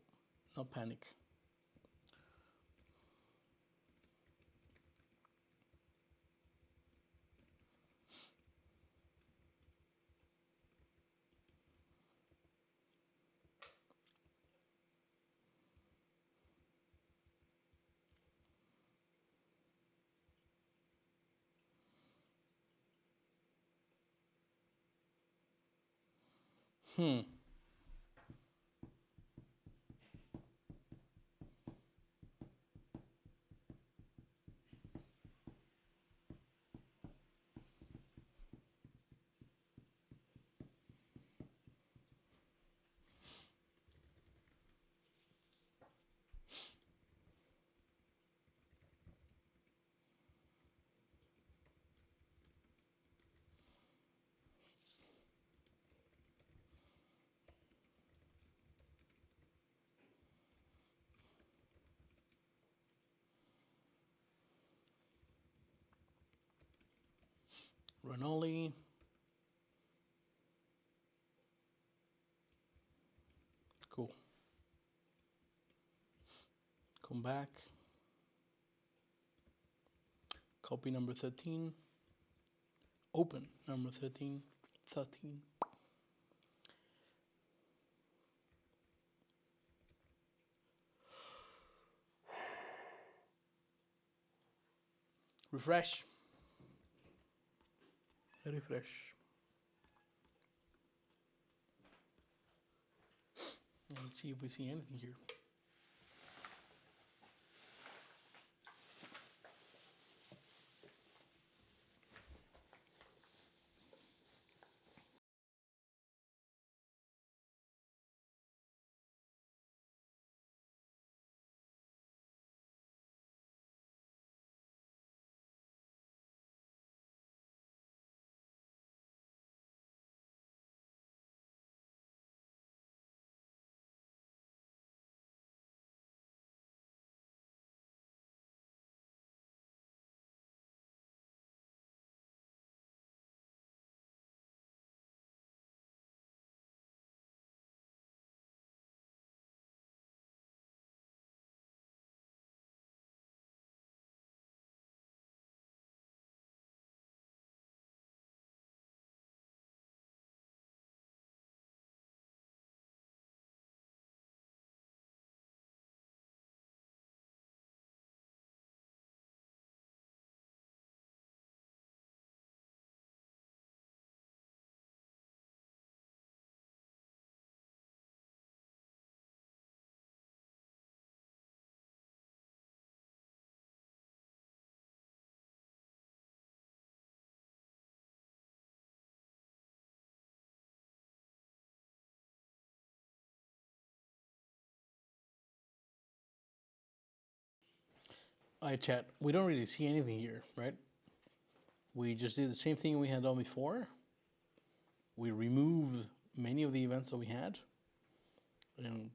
no panic. Run only. Cool. Come back. Copy number 13. Open number 13. 13. Refresh. Refresh. Let's see if we see anything here. I chat. We don't really see anything here, right? We just did the same thing we had done before. We removed many of the events that we had,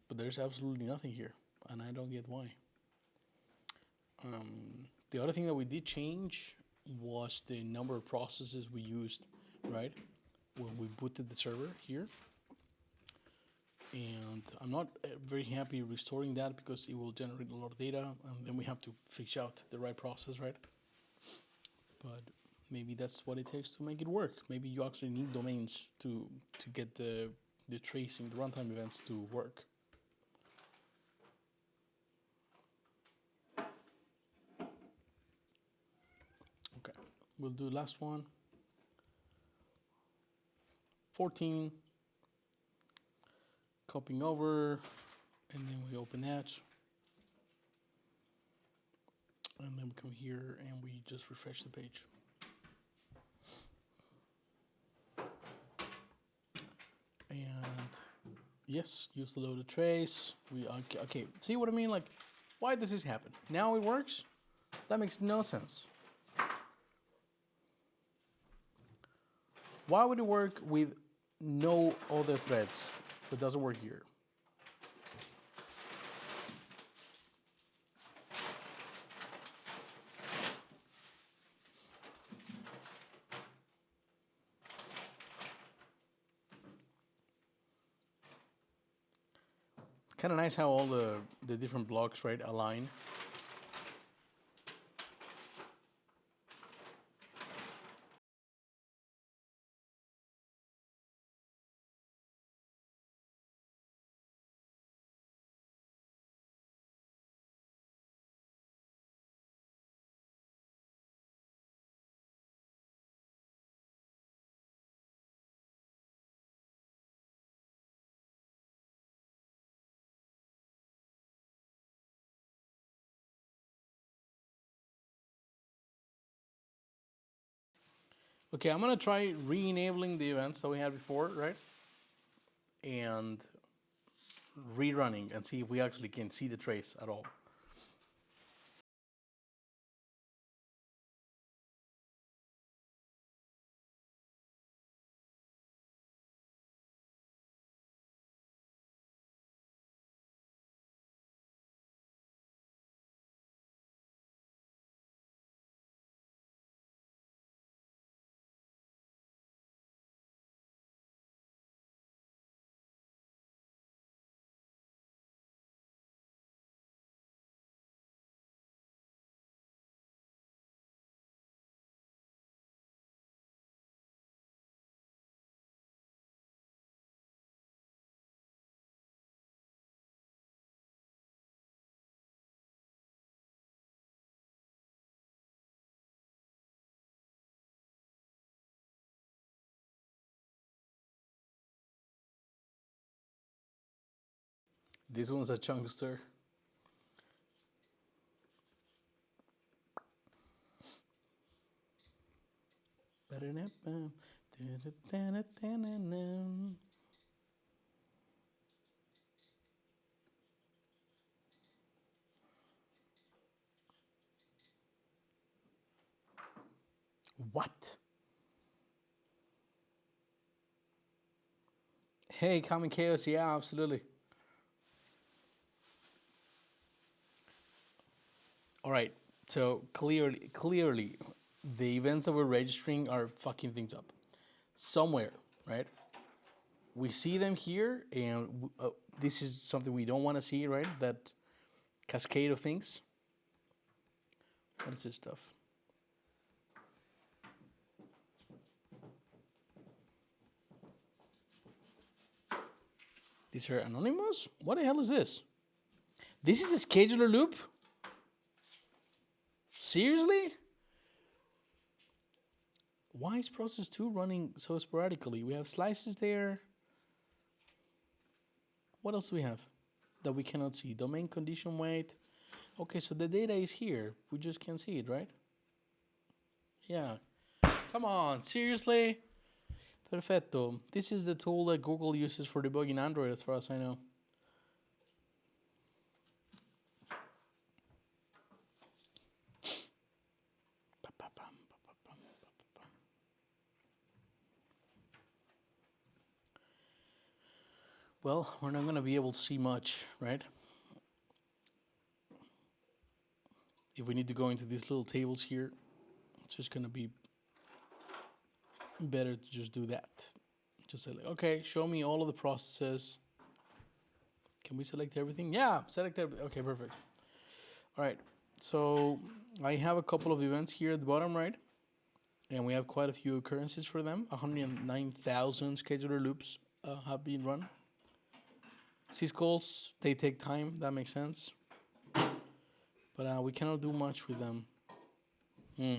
but there's absolutely nothing here, and I don't get why. The other thing that we did change was the number of processes we used, right? When we booted the server here. And I'm not very happy restoring that because it will generate a lot of data, and then we have to fix out the right process, right? But maybe that's what it takes to make it work. Maybe you actually need domains to get the tracing, the runtime events to work. Okay, we'll do last one. 14. Copying over, and then we open that. And then we come here and we just refresh the page. And yes, use the loaded trace. Okay, see what I mean? Like, why does this happen? Now it works? That makes no sense. Why would it work with no other threads, but doesn't work here? Kind of nice how all the different blocks, right, align. Okay, I'm gonna try re-enabling the events that we had before, right? And rerunning and see if we actually can see the trace at all. This one's a chunkster. What? Hey, Common Chaos, yeah, absolutely. All right, so clearly, the events that we're registering are fucking things up. Somewhere, right? We see them here, and this is something we don't want to see, right? That cascade of things. What is this stuff? These are anonymous? What the hell is this? This is a scheduler loop? Seriously? Why is process 2 running so sporadically? We have slices there. What else do we have that we cannot see? Domain condition wait. Okay, so the data is here. We just can't see it, right? Yeah. Come on, seriously? Perfetto. This is the tool that Google uses for debugging Android, as far as I know. Well, we're not going to be able to see much, right? If we need to go into these little tables here, it's just going to be better to just do that. Just say, like, okay, show me all of the processes. Can we select everything? Yeah, select everything. Okay, perfect. All right, so I have a couple of events here at the bottom right, and we have quite a few occurrences for them. 109,000 scheduler loops have been run. Syscalls, they take time, that makes sense. But we cannot do much with them. Hmm.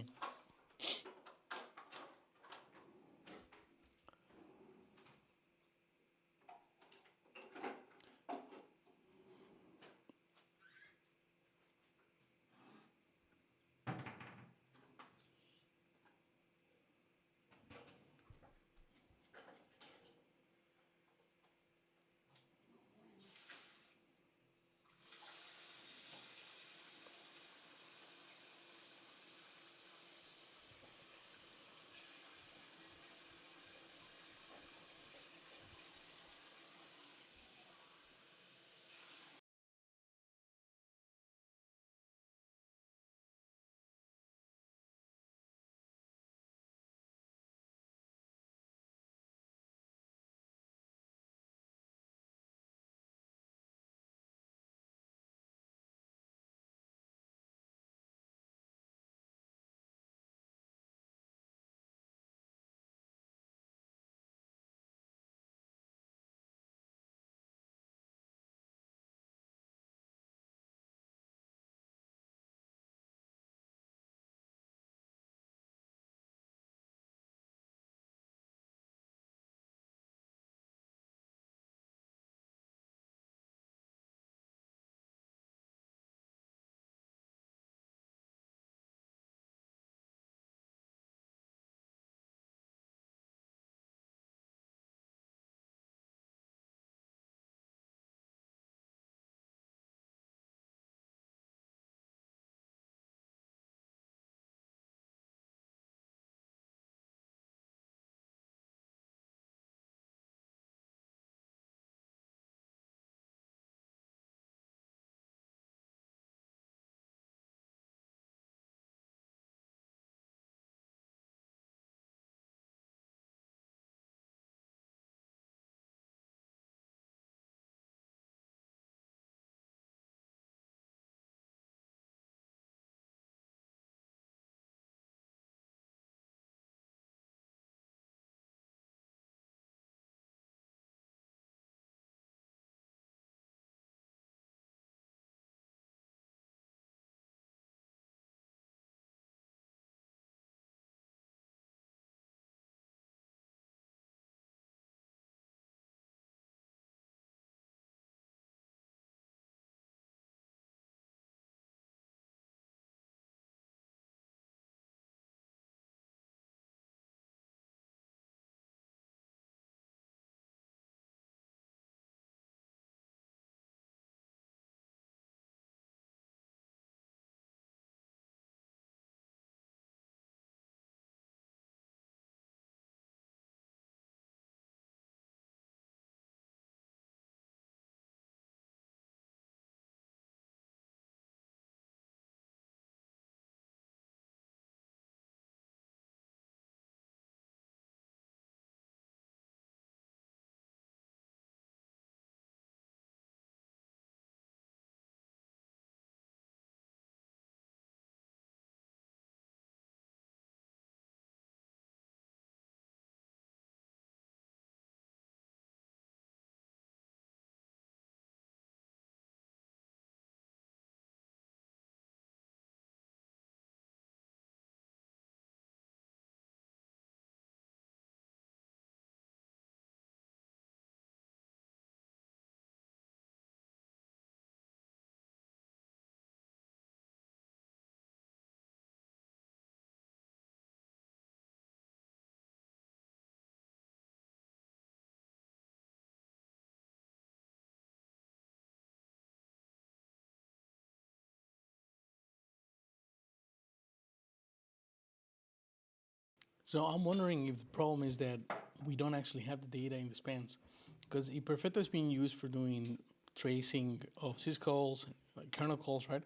So I'm wondering if the problem is that we don't actually have the data in the spans. because Imperfecto is being used for doing tracing of syscalls, like kernel calls, right?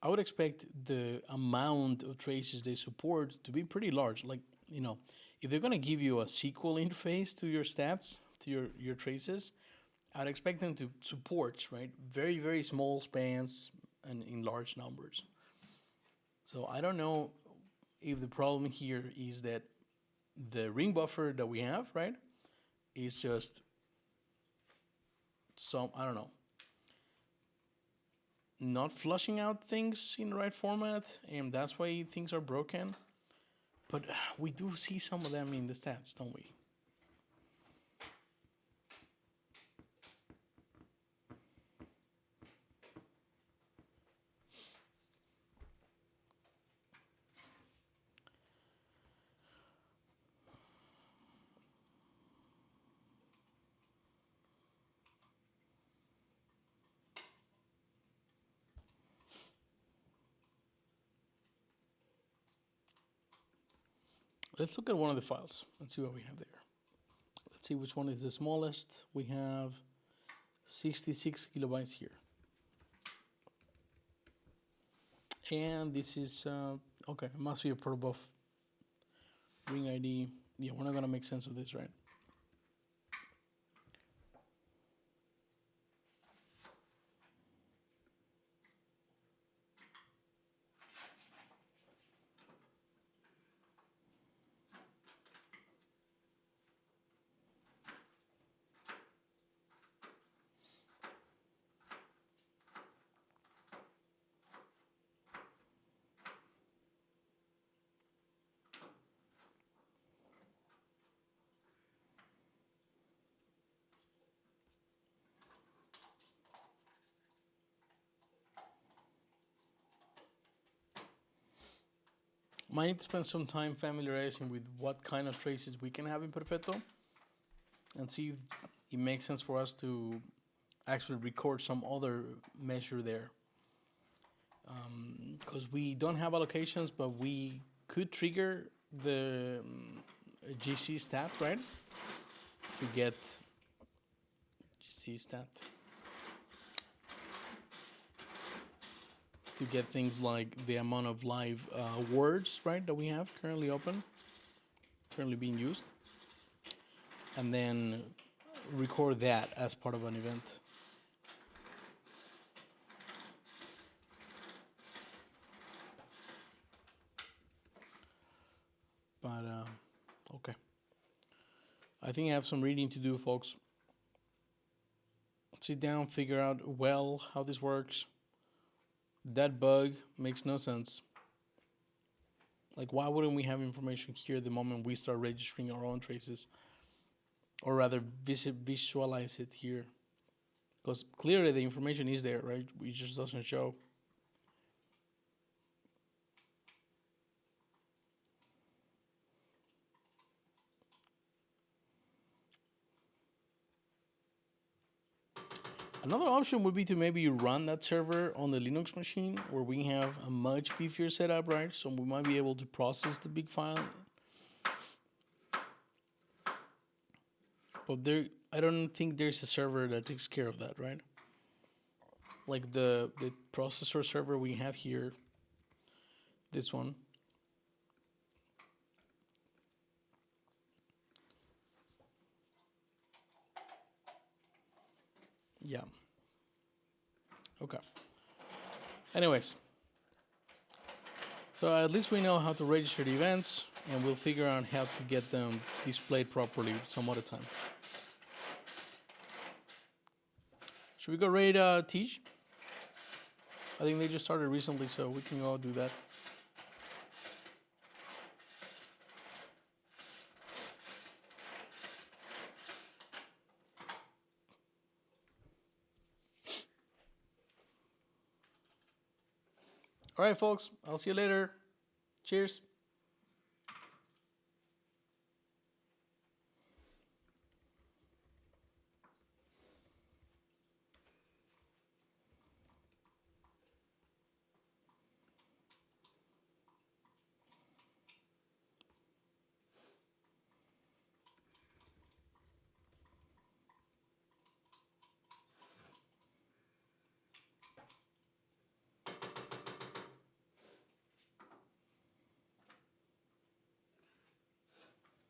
I would expect the amount of traces they support to be pretty large. Like, if they're going to give you a SQL interface to your stats, to your traces, I'd expect them to support, right, very, very small spans and in large numbers. So I don't know if the problem here is that the ring buffer that we have, right, is just I don't know, not flushing out things in the right format, and that's why things are broken. But we do see some of them in the stats, don't we? Let's look at one of the files and see what we have there. Let's see which one is the smallest. We have 66 kilobytes here. And this is, okay, it must be a protobuf ring ID. Yeah, we're not going to make sense of this, right? Might need to spend some time familiarizing with what kind of traces we can have in Perfetto and see if it makes sense for us to actually record some other measure there. Because we don't have allocations, but we could trigger the GC stat, right? To get GC stat. To get things like the amount of live words, right, that we have currently open, currently being used. And then record that as part of an event. But, okay. I think I have some reading to do, folks. Sit down, figure out well how this works. That bug makes no sense. Like, why wouldn't we have information here the moment we start registering our own traces? Or rather, visualize it here. Because clearly the information is there, right? It just doesn't show. Another option would be to maybe run that server on the Linux machine where we have a much beefier setup, right? So we might be able to process the big file. But I don't think there's a server that takes care of that, right? Like the processor server we have here, this one. Yeah. Okay. Anyways. So at least we know how to register the events, and we'll figure out how to get them displayed properly some other time. Should we go raid Teach? I think they just started recently, so we can go do that. All right, folks. I'll see you later. Cheers.